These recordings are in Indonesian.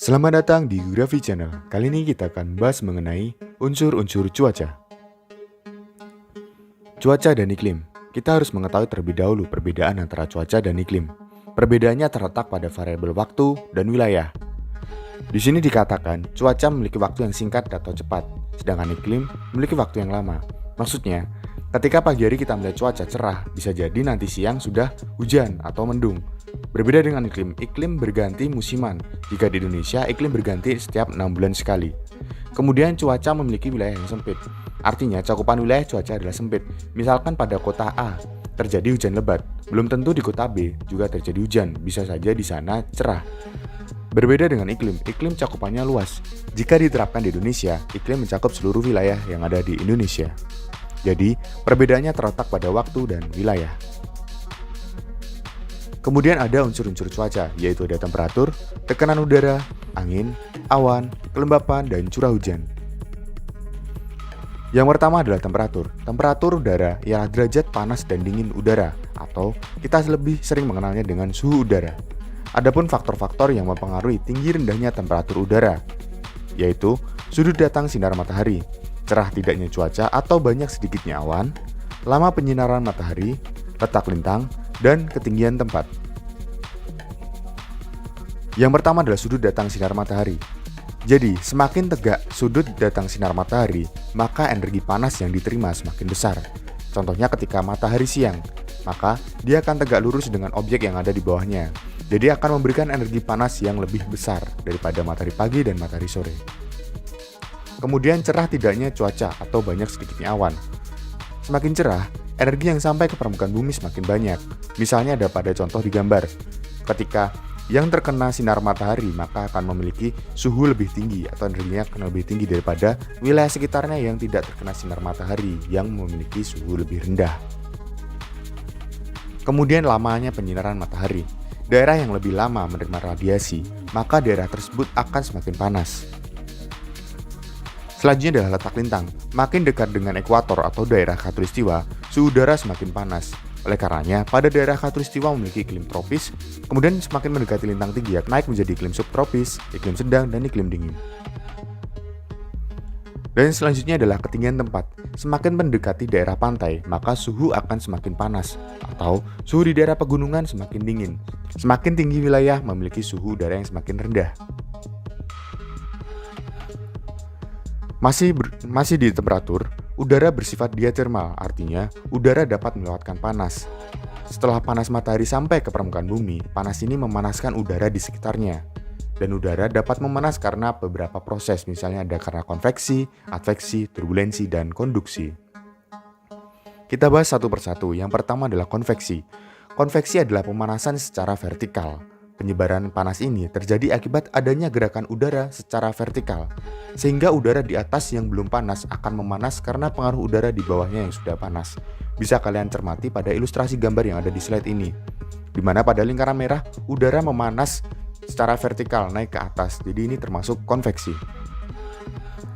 Selamat datang di Geografi Channel. Kali ini kita akan bahas mengenai unsur-unsur cuaca. Cuaca dan iklim. Kita harus mengetahui terlebih dahulu perbedaan antara cuaca dan iklim. Perbedaannya terletak pada variabel waktu dan wilayah. Di sini dikatakan cuaca memiliki waktu yang singkat atau cepat, sedangkan iklim memiliki waktu yang lama. Maksudnya, ketika pagi hari kita melihat cuaca cerah, bisa jadi nanti siang sudah hujan atau mendung. Berbeda dengan iklim berganti musiman. Jika di Indonesia, iklim berganti setiap 6 bulan sekali. Kemudian cuaca memiliki wilayah yang sempit. Artinya cakupan wilayah cuaca adalah sempit. Misalkan pada kota A terjadi hujan lebat, belum tentu di kota B juga terjadi hujan, bisa saja di sana cerah. Berbeda dengan iklim cakupannya luas. Jika diterapkan di Indonesia, iklim mencakup seluruh wilayah yang ada di Indonesia. Jadi, perbedaannya terletak pada waktu dan wilayah. Kemudian ada unsur-unsur cuaca, yaitu ada temperatur, tekanan udara, angin, awan, kelembapan, dan curah hujan. Yang pertama adalah temperatur. Temperatur udara ialah derajat panas dan dingin udara, atau kita lebih sering mengenalnya dengan suhu udara. Adapun faktor-faktor yang mempengaruhi tinggi rendahnya temperatur udara, yaitu sudut datang sinar matahari, cerah tidaknya cuaca atau banyak sedikitnya awan, lama penyinaran matahari, letak lintang, dan ketinggian tempat. Yang pertama adalah sudut datang sinar matahari. Jadi, semakin tegak sudut datang sinar matahari, maka energi panas yang diterima semakin besar. Contohnya ketika matahari siang, maka dia akan tegak lurus dengan objek yang ada di bawahnya. Jadi akan memberikan energi panas yang lebih besar daripada matahari pagi dan matahari sore. Kemudian cerah tidaknya cuaca atau banyak sedikitnya awan. Semakin cerah, energi yang sampai ke permukaan bumi semakin banyak. Misalnya ada pada contoh di gambar. Ketika yang terkena sinar matahari, maka akan memiliki suhu lebih tinggi atau energinya akan lebih tinggi daripada wilayah sekitarnya yang tidak terkena sinar matahari yang memiliki suhu lebih rendah. Kemudian lamanya penyinaran matahari. Daerah yang lebih lama menerima radiasi, maka daerah tersebut akan semakin panas. Selanjutnya adalah letak lintang. Makin dekat dengan ekuator atau daerah khatulistiwa, suhu udara semakin panas. Oleh karenanya, pada daerah khatulistiwa memiliki iklim tropis, kemudian semakin mendekati lintang tinggi naik menjadi iklim subtropis, iklim sedang, dan iklim dingin. Dan selanjutnya adalah ketinggian tempat. Semakin mendekati daerah pantai, maka suhu akan semakin panas, atau suhu di daerah pegunungan semakin dingin. Semakin tinggi wilayah memiliki suhu udara yang semakin rendah. Masih di temperatur, udara bersifat diatermal, artinya udara dapat melewatkan panas. Setelah panas matahari sampai ke permukaan bumi, panas ini memanaskan udara di sekitarnya. Dan udara dapat memanas karena beberapa proses, misalnya ada karena konveksi, adveksi, turbulensi, dan konduksi. Kita bahas satu persatu. Yang pertama adalah konveksi. Konveksi adalah pemanasan secara vertikal. Penyebaran panas ini terjadi akibat adanya gerakan udara secara vertikal, sehingga udara di atas yang belum panas akan memanas karena pengaruh udara di bawahnya yang sudah panas. Bisa kalian cermati pada ilustrasi gambar yang ada di slide ini, di mana pada lingkaran merah udara memanas secara vertikal naik ke atas, jadi ini termasuk konveksi.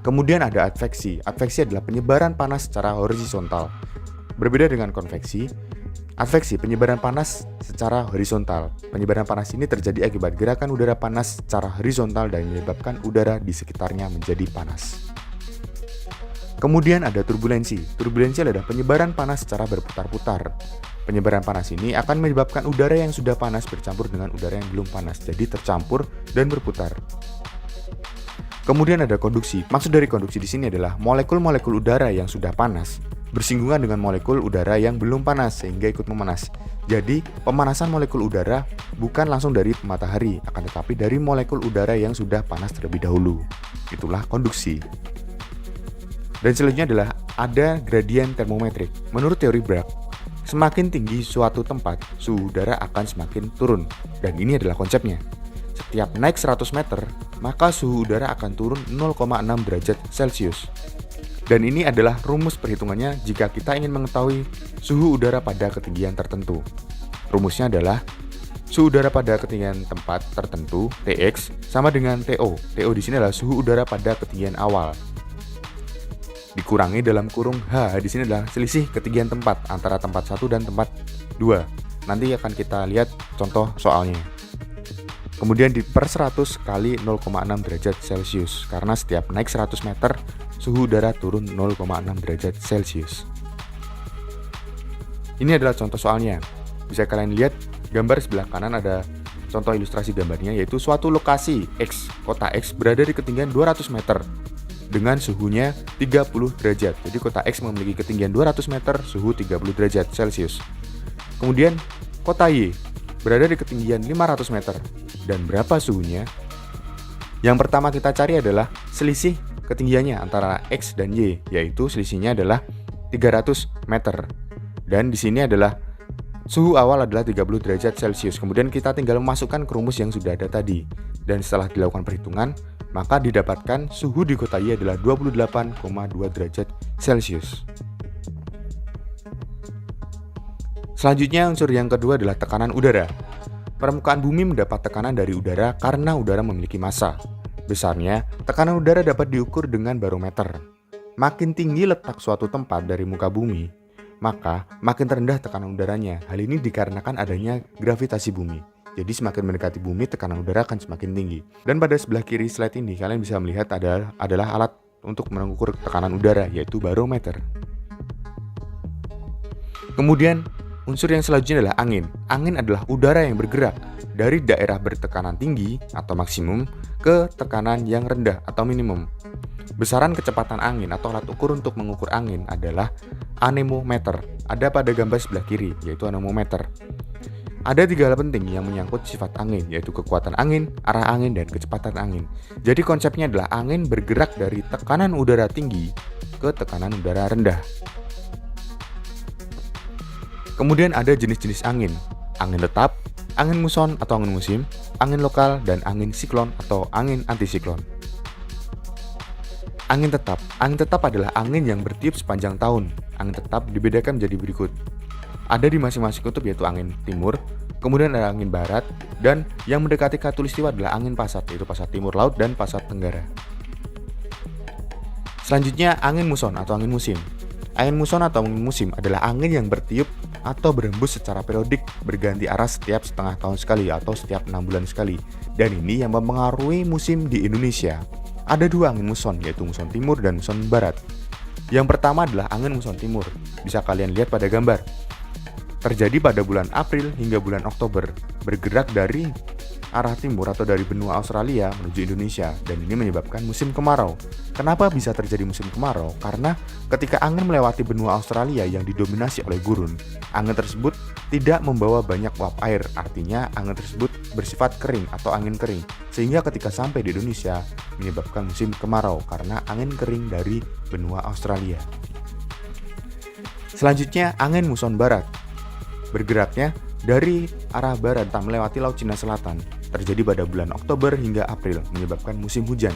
Kemudian ada adveksi. Adveksi adalah penyebaran panas secara horizontal. Berbeda dengan konveksi, adveksi penyebaran panas secara horizontal. Penyebaran panas ini terjadi akibat gerakan udara panas secara horizontal dan menyebabkan udara di sekitarnya menjadi panas. Kemudian ada turbulensi. Turbulensi adalah penyebaran panas secara berputar-putar. Penyebaran panas ini akan menyebabkan udara yang sudah panas bercampur dengan udara yang belum panas, jadi tercampur dan berputar. Kemudian ada konduksi. Maksud dari konduksi di sini adalah molekul-molekul udara yang sudah panas bersinggungan dengan molekul udara yang belum panas sehingga ikut memanas. Jadi, pemanasan molekul udara bukan langsung dari matahari, akan tetapi dari molekul udara yang sudah panas terlebih dahulu. Itulah konduksi. Dan selanjutnya adalah ada gradien termometrik. Menurut teori Bragg, semakin tinggi suatu tempat, suhu udara akan semakin turun. Dan ini adalah konsepnya. Setiap naik 100 meter, maka suhu udara akan turun 0,6 derajat Celcius. Dan ini adalah rumus perhitungannya jika kita ingin mengetahui suhu udara pada ketinggian tertentu. Rumusnya adalah suhu udara pada ketinggian tempat tertentu, Tx, sama dengan To. To di sini adalah suhu udara pada ketinggian awal. Dikurangi dalam kurung H, di sini adalah selisih ketinggian tempat antara tempat 1 dan tempat 2. Nanti akan kita lihat contoh soalnya. Kemudian per 100 kali 0,6 derajat Celcius, karena setiap naik 100 meter, suhu udara turun 0,6 derajat Celcius. Ini adalah contoh soalnya. Bisa kalian lihat gambar sebelah kanan ada contoh ilustrasi gambarnya, yaitu suatu lokasi X, kota X berada di ketinggian 200 meter dengan suhunya 30 derajat. Jadi kota X memiliki ketinggian 200 meter, suhu 30 derajat Celcius. Kemudian kota Y berada di ketinggian 500 meter. Dan berapa suhunya? Yang pertama kita cari adalah selisih ketinggiannya antara X dan Y, yaitu selisihnya adalah 300 meter. Dan di sini adalah suhu awal adalah 30 derajat Celcius. Kemudian kita tinggal memasukkan ke rumus yang sudah ada tadi. Dan setelah dilakukan perhitungan, maka didapatkan suhu di kota Y adalah 28,2 derajat Celcius. Selanjutnya unsur yang kedua adalah tekanan udara. Permukaan bumi mendapat tekanan dari udara karena udara memiliki massa. Besarnya, tekanan udara dapat diukur dengan barometer. Makin tinggi letak suatu tempat dari muka bumi, maka makin rendah tekanan udaranya. Hal ini dikarenakan adanya gravitasi bumi. Jadi semakin mendekati bumi, tekanan udara akan semakin tinggi. Dan pada sebelah kiri slide ini, kalian bisa melihat adalah alat untuk mengukur tekanan udara, yaitu barometer. Kemudian, unsur yang selanjutnya adalah angin. Angin adalah udara yang bergerak dari daerah bertekanan tinggi atau maksimum ke tekanan yang rendah atau minimum. Besaran kecepatan angin atau alat ukur untuk mengukur angin adalah anemometer. Ada pada gambar sebelah kiri, yaitu anemometer. Ada 3 hal penting yang menyangkut sifat angin, yaitu kekuatan angin, arah angin, dan kecepatan angin. Jadi konsepnya adalah angin bergerak dari tekanan udara tinggi ke tekanan udara rendah. Kemudian ada jenis-jenis angin. Angin tetap, angin muson atau angin musim, angin lokal, dan angin siklon atau angin antisiklon. Angin tetap adalah angin yang bertiup sepanjang tahun. Angin tetap dibedakan menjadi berikut. Ada di masing-masing kutub, yaitu angin timur, kemudian ada angin barat, dan yang mendekati khatulistiwa adalah angin pasat, yaitu pasat timur laut dan pasat tenggara. Selanjutnya angin muson atau angin musim. Angin muson atau angin musim adalah angin yang bertiup atau berembus secara periodik, berganti arah setiap setengah tahun sekali atau setiap 6 bulan sekali. Dan ini yang mempengaruhi musim di Indonesia. Ada 2 angin muson, yaitu muson timur dan muson barat. Yang pertama adalah angin muson timur. Bisa kalian lihat pada gambar. Terjadi pada bulan April hingga bulan Oktober, bergerak dari arah timur atau dari benua Australia menuju Indonesia, dan ini menyebabkan musim kemarau. Kenapa bisa terjadi musim kemarau? Karena ketika angin melewati benua Australia yang didominasi oleh gurun, angin tersebut tidak membawa banyak uap air, artinya angin tersebut bersifat kering atau angin kering, sehingga ketika sampai di Indonesia menyebabkan musim kemarau karena angin kering dari benua Australia. Selanjutnya angin muson barat. Bergeraknya dari arah barat tak melewati Laut Cina Selatan, terjadi pada bulan Oktober hingga April, menyebabkan musim hujan.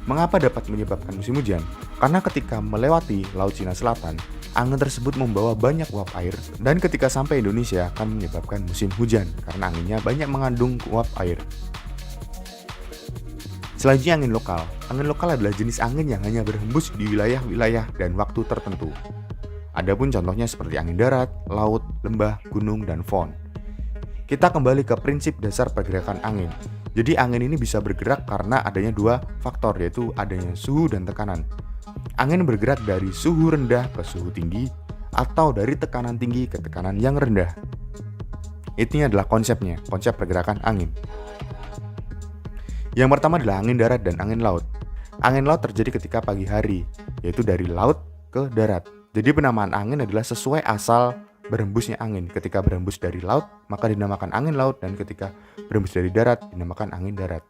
Mengapa dapat menyebabkan musim hujan? Karena ketika melewati Laut Cina Selatan, angin tersebut membawa banyak uap air, dan ketika sampai Indonesia akan menyebabkan musim hujan, karena anginnya banyak mengandung uap air. Selanjutnya angin lokal. Angin lokal adalah jenis angin yang hanya berhembus di wilayah-wilayah dan waktu tertentu. Adapun contohnya seperti angin darat, laut, lembah, gunung, dan fon. Kita kembali ke prinsip dasar pergerakan angin. Jadi angin ini bisa bergerak karena adanya 2 faktor, yaitu adanya suhu dan tekanan. Angin bergerak dari suhu rendah ke suhu tinggi atau dari tekanan tinggi ke tekanan yang rendah. Ini adalah konsepnya, konsep pergerakan angin. Yang pertama adalah angin darat dan angin laut. Angin laut terjadi ketika pagi hari, yaitu dari laut ke darat. Jadi penamaan angin adalah sesuai asal berhembusnya angin. Ketika berhembus dari laut, maka dinamakan angin laut, dan ketika berhembus dari darat, dinamakan angin darat.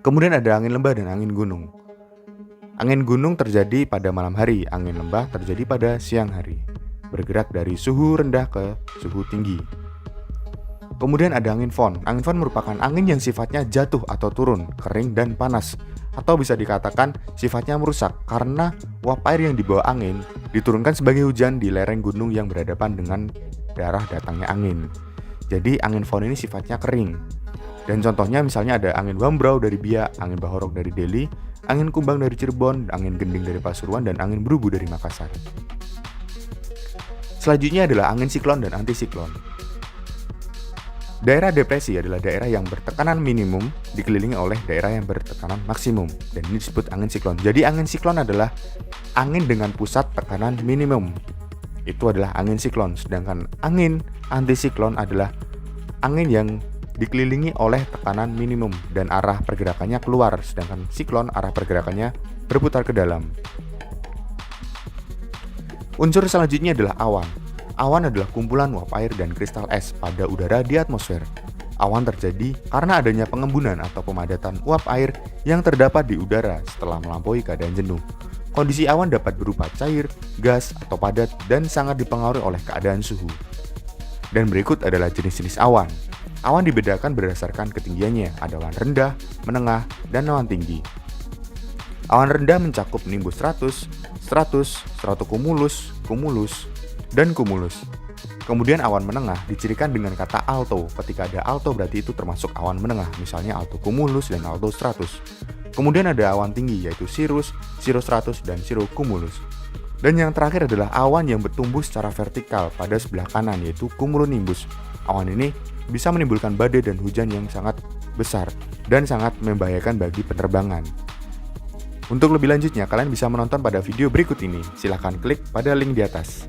Kemudian ada angin lembah dan angin gunung. Angin gunung terjadi pada malam hari, angin lembah terjadi pada siang hari. Bergerak dari suhu rendah ke suhu tinggi. Kemudian ada angin fon. Angin fon merupakan angin yang sifatnya jatuh atau turun, kering dan panas, atau bisa dikatakan sifatnya merusak karena uap air yang dibawa angin diturunkan sebagai hujan di lereng gunung yang berhadapan dengan daerah datangnya angin. Jadi angin fon ini sifatnya kering. Dan contohnya misalnya ada angin Wambrau dari Biak, angin Bahorok dari Deli, angin Kumbang dari Cirebon, angin Gending dari Pasuruan, dan angin Berubu dari Makassar. Selanjutnya adalah angin siklon dan antisiklon. Daerah depresi adalah daerah yang bertekanan minimum dikelilingi oleh daerah yang bertekanan maksimum, dan ini disebut angin siklon. Jadi angin siklon adalah angin dengan pusat tekanan minimum. Itu adalah angin siklon. Sedangkan angin antisiklon adalah angin yang dikelilingi oleh tekanan minimum dan arah pergerakannya keluar, sedangkan siklon arah pergerakannya berputar ke dalam. Unsur selanjutnya adalah awan. Awan adalah kumpulan uap air dan kristal es pada udara di atmosfer. Awan terjadi karena adanya pengembunan atau pemadatan uap air yang terdapat di udara setelah melampaui keadaan jenuh. Kondisi awan dapat berupa cair, gas, atau padat dan sangat dipengaruhi oleh keadaan suhu. Dan berikut adalah jenis-jenis awan. Awan dibedakan berdasarkan ketinggiannya, ada awan rendah, menengah, dan awan tinggi. Awan rendah mencakup nimbus stratus, stratocumulus, cumulus, dan cumulus. Kemudian awan menengah dicirikan dengan kata alto. Ketika ada alto berarti itu termasuk awan menengah, misalnya alto cumulus dan alto stratus. Kemudian ada awan tinggi yaitu cirrus, cirrostratus, dan cirrocumulus. Dan yang terakhir adalah awan yang bertumbuh secara vertikal pada sebelah kanan yaitu cumulonimbus. Awan ini bisa menimbulkan badai dan hujan yang sangat besar dan sangat membahayakan bagi penerbangan. Untuk lebih lanjutnya, kalian bisa menonton pada video berikut ini. Silahkan klik pada link di atas.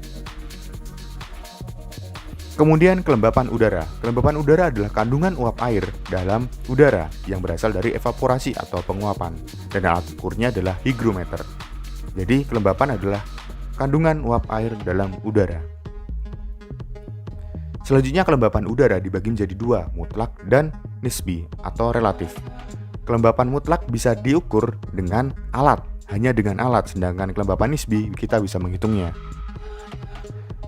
Kemudian kelembapan udara. Kelembapan udara adalah kandungan uap air dalam udara yang berasal dari evaporasi atau penguapan, dan alat ukurnya adalah hygrometer. Jadi kelembapan adalah kandungan uap air dalam udara. Selanjutnya kelembapan udara dibagi menjadi dua, mutlak dan nisbi atau relatif. Kelembapan mutlak bisa diukur dengan alat, hanya dengan alat, sedangkan kelembapan nisbi kita bisa menghitungnya.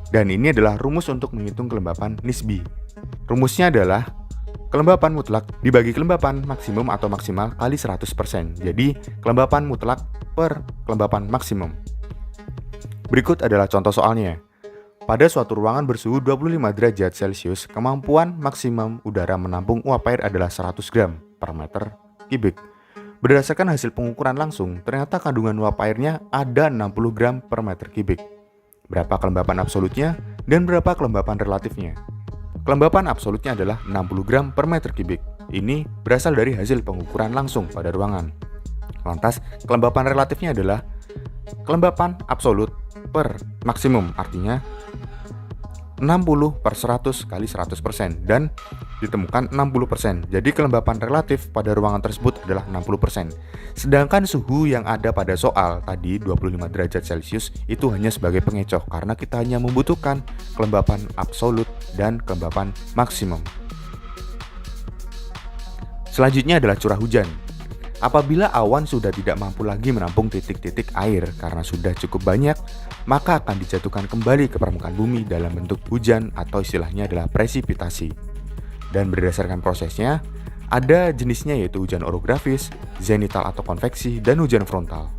Dan ini adalah rumus untuk menghitung kelembapan nisbi. Rumusnya adalah kelembapan mutlak dibagi kelembapan maksimum atau maksimal kali 100%. Jadi kelembapan mutlak per kelembapan maksimum. Berikut adalah contoh soalnya. Pada suatu ruangan bersuhu 25 derajat Celcius, kemampuan maksimum udara menampung uap air adalah 100 gram per meter kubik. Berdasarkan hasil pengukuran langsung, ternyata kandungan uap airnya ada 60 gram per meter kubik. Berapa kelembapan absolutnya dan berapa kelembapan relatifnya? Kelembapan absolutnya adalah 60 gram per meter kubik. Ini berasal dari hasil pengukuran langsung pada ruangan. Lantas, kelembapan relatifnya adalah kelembapan absolut per maksimum, artinya 60 per 100 kali 100% dan ditemukan 60%. Jadi kelembapan relatif pada ruangan tersebut adalah 60%. Sedangkan suhu yang ada pada soal tadi 25 derajat Celcius itu hanya sebagai pengecoh karena kita hanya membutuhkan kelembapan absolut dan kelembapan maksimum. Selanjutnya adalah curah hujan. Apabila awan sudah tidak mampu lagi menampung titik-titik air karena sudah cukup banyak, maka akan dijatuhkan kembali ke permukaan bumi dalam bentuk hujan atau istilahnya adalah presipitasi. Dan berdasarkan prosesnya, ada jenisnya yaitu hujan orografis, zenital atau konveksi, dan hujan frontal.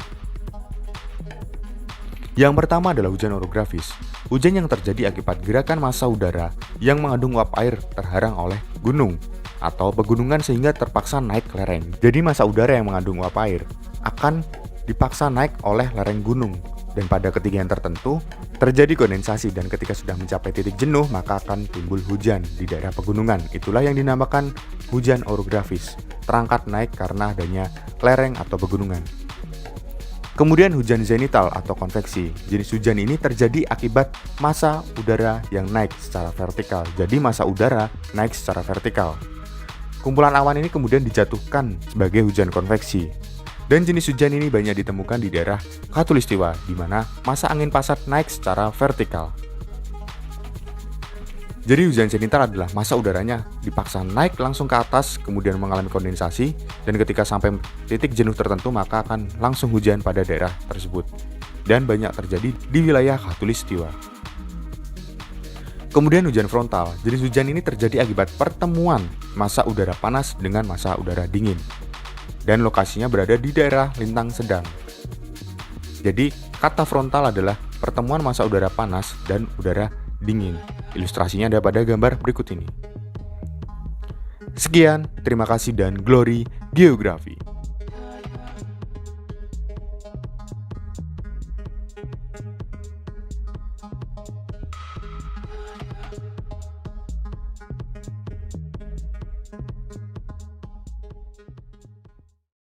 Yang pertama adalah hujan orografis. Hujan yang terjadi akibat gerakan massa udara yang mengandung uap air terharang oleh gunung atau pegunungan sehingga terpaksa naik ke lereng. Jadi massa udara yang mengandung uap air akan dipaksa naik oleh lereng gunung, dan pada ketinggian tertentu terjadi kondensasi, dan ketika sudah mencapai titik jenuh maka akan timbul hujan di daerah pegunungan. Itulah yang dinamakan hujan orografis, terangkat naik karena adanya lereng atau pegunungan. Kemudian hujan zenital atau konveksi. Jenis hujan ini terjadi akibat massa udara yang naik secara vertikal. Jadi massa udara naik secara vertikal. Kumpulan awan ini kemudian dijatuhkan sebagai hujan konveksi. Dan jenis hujan ini banyak ditemukan di daerah Khatulistiwa, di mana massa angin pasat naik secara vertikal. Jadi hujan zenital adalah massa udaranya dipaksa naik langsung ke atas, kemudian mengalami kondensasi, dan ketika sampai titik jenuh tertentu maka akan langsung hujan pada daerah tersebut. Dan banyak terjadi di wilayah Khatulistiwa. Kemudian hujan frontal. Jenis hujan ini terjadi akibat pertemuan massa udara panas dengan massa udara dingin. Dan lokasinya berada di daerah lintang sedang. Jadi kata frontal adalah pertemuan massa udara panas dan udara dingin. Ilustrasinya ada pada gambar berikut ini. Sekian, terima kasih dan glory geografi.